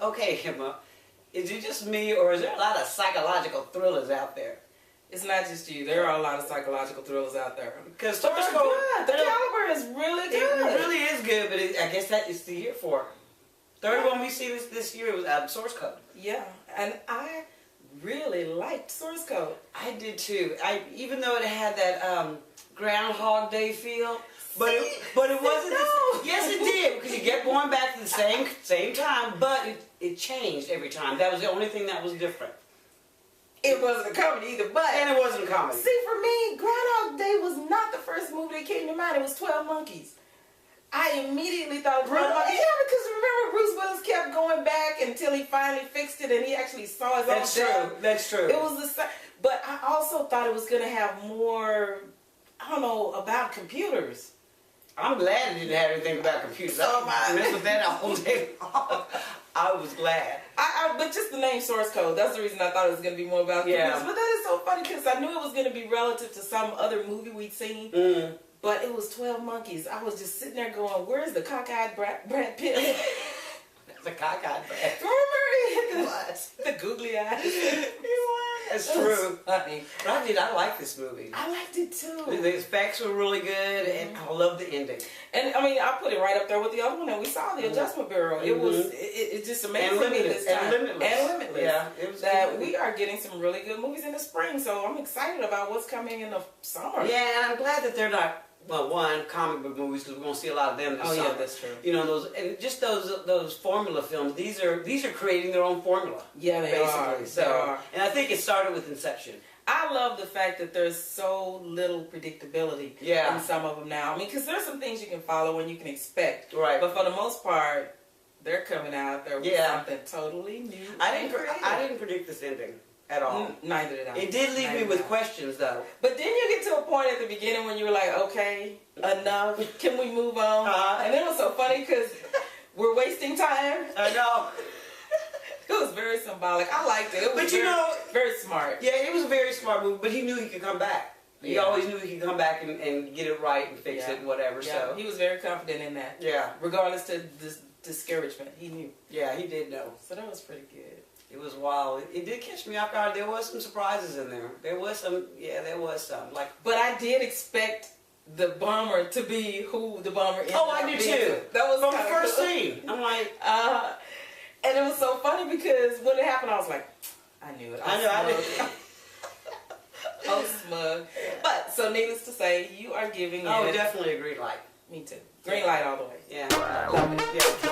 Okay, Emma, is it just me or is there a lot of psychological thrillers out there? It's not just you. There are a lot of psychological thrillers out there. Because But they're good. The caliber is really good. It really is good, but I guess that is the year for it. Third one we see this year was Source Code. Yeah, and I really liked Source Code. I did too. Even though it had that Groundhog Day feel, but it wasn't. No. Yes, it did, because you kept going back to the same time, but it changed every time. That was the only thing that was different. It wasn't a comedy either, And it wasn't a comedy. see, for me, Groundhog Day was not the first movie that came to mind. It was 12 Monkeys. I immediately thought of 12 Monkeys. Yeah, because remember Bruce Willis kept going back until he finally fixed it and he actually saw his own stuff. That's true. It was the but I also thought it was going to have more, I don't know, about computers. I'm glad it didn't have anything about computers. I messed with that all day long. I was glad. But just the name Source Code, that's the reason I thought it was going to be more about computers. But that is so funny because I knew it was going to be relative to some other movie we'd seen. But it was 12 Monkeys. I was just sitting there going, where's the cockeyed Brad Pitt? The cockeyed Brad. Remember? What? The googly eyes. That's true. Funny. But I like this movie. I liked it too. The effects were really good, and I love the ending. And I mean, I put it right up there with the other one that we saw, The Adjustment Bureau. It was, it's just amazing to me this time. And Limitless. Yeah, it was that good. we are getting some really good movies in the spring. So I'm excited about what's coming in the summer. Yeah, and I'm glad that they're not. Well, one, comic book movies, because we're gonna see a lot of them this summer. Yeah, that's true. You know, those formula films. These are creating their own formula. Yeah, they basically. are. So, they are. And I think it started with Inception. I love the fact that there's so little predictability in some of them now. I mean, because there's some things you can follow and you can expect. Right. But for the most part, they're coming out there with something totally new. I didn't predict this ending at all. Neither did I. It did leave me with questions, though. But then you get to a point at the beginning when you were like, okay, enough. Can we move on? And it was so funny because we're wasting time. I know. It was very symbolic. I liked it. It was very smart. Yeah, it was a very smart movie, but he knew he could come back. He always knew he could come back and get it right and fix it and whatever. Yeah, so he was very confident in that. Yeah. Regardless to discouragement, he knew. Yeah, he did know. So that was pretty good. It was wild. It did catch me off guard. There was some surprises in there. There was some. Like, but I did expect the bomber to be who the bomber is. Oh, I did too. That was from the first scene. I'm like, and it was so funny because when it happened, I was like, I knew it. I did. Oh, smug. But so, needless to say, you are giving it. Oh, definitely a green light. Me too. Green light all the way. Yeah. Love it. Yeah.